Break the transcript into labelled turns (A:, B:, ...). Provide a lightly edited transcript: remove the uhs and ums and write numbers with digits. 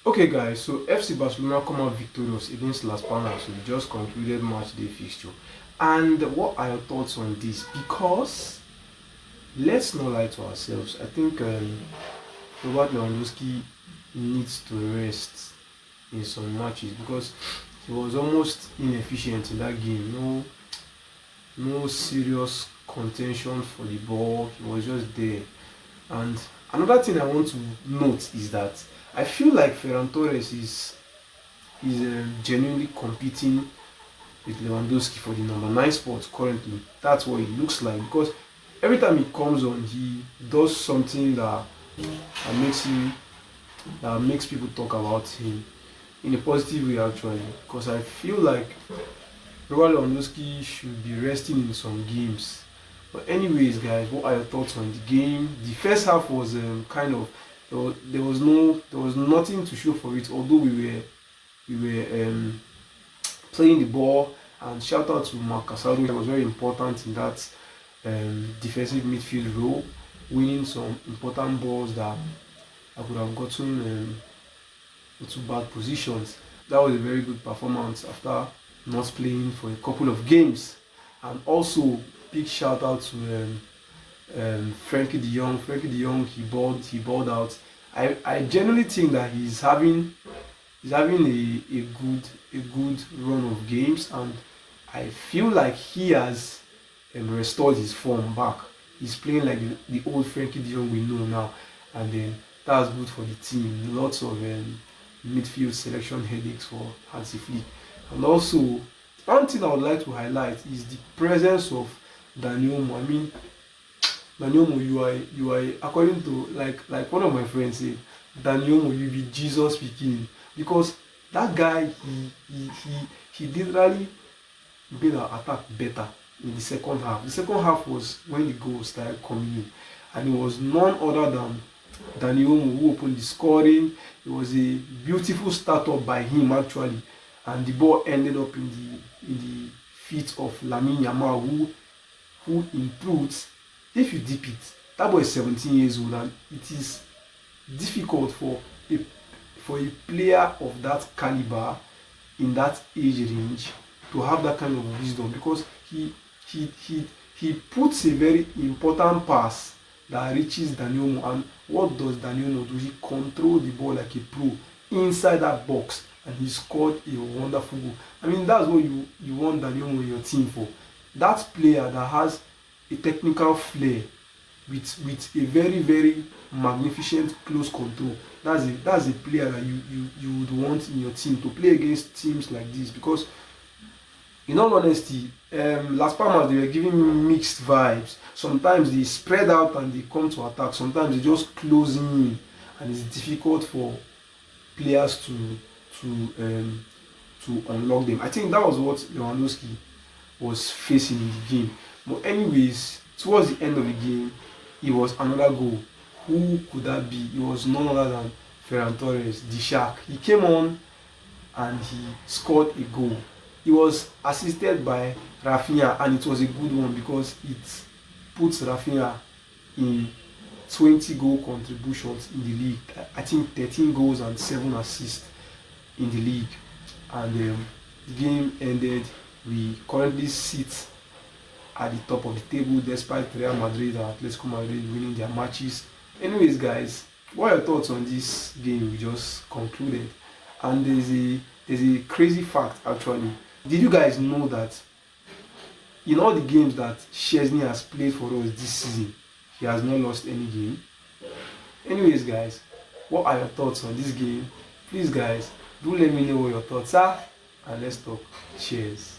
A: Okay guys, so FC Barcelona come out victorious against Las Palmas. So we just concluded match day fixture. And what are your thoughts on this? Because let's not lie to ourselves. I think Robert Lewandowski needs to rest in some matches because he was almost inefficient in that game. No serious contention for the ball. He was just there. And another thing I want to note is that I feel like Ferran Torres is genuinely competing with Lewandowski for the number 9 spot currently. That's what it looks like because every time he comes on, he does something that makes people talk about him in a positive way actually. Because I feel like Robert Lewandowski should be resting in some games. But anyways, guys, what are your thoughts on the game? The first half was kind of there was nothing to show for it. Although we were playing the ball, and shout out to Marc Casado, he was very important in that defensive midfield role, winning some important balls that I could have gotten into bad positions. That was a very good performance after not playing for a couple of games. And also big shout out to Frankie de Jong. Frankie de Jong, he balled out. I genuinely think that he's having a good run of games, and I feel like he has restored his form back. He's playing like the old Frankie de Jong we know now, and then that's good for the team. Lots of midfield selection headaches for Hansi Flick. And also, one thing I would like to highlight is the presence of Dani Olmo. I mean, Dani Olmo, you are according to like one of my friends said, Dani Olmo, you be Jesus speaking, because that guy he literally made our attack better in the second half. The second half was when the goals started coming in, and it was none other than Dani Olmo who opened the scoring. It was a beautiful startup by him actually, and the ball ended up in the feet of Lamine Yamal, who improved. If you dip it, that boy is 17 years old, and it is difficult for a player of that caliber in that age range to have that kind of wisdom, because he puts a very important pass that reaches Dani Olmo, and what does Dani Olmo do? He controls the ball like a pro inside that box, and he scored a wonderful goal. I mean, that's what you want Dani Olmo in your team for. That player that has a technical flair with a very magnificent close control. That's a player that you would want in your team to play against teams like this, because in all honesty, Las Palmas, they were giving me mixed vibes. Sometimes they spread out and they come to attack. Sometimes they just close in, and it's difficult for players to unlock them. I think that was what Lewandowski was facing in the game. But anyways, towards the end of the game, it was another goal. Who could that be? It was none other than Ferran Torres, the Shark. He came on and he scored a goal. He was assisted by Rafinha, and it was a good one because it puts Rafinha in 20 goal contributions in the league. I think 13 goals and 7 assists in the league. And the game ended. We currently sit at the top of the table despite Real Madrid and Atletico Madrid winning their matches. Anyways, guys, what are your thoughts on this game we just concluded? And there's a crazy fact actually. Did you guys know that in all the games that Szczesny has played for us this season, he has not lost any game? Anyways, guys, what are your thoughts on this game? Please, guys, do let me know what your thoughts are, and let's talk. Cheers.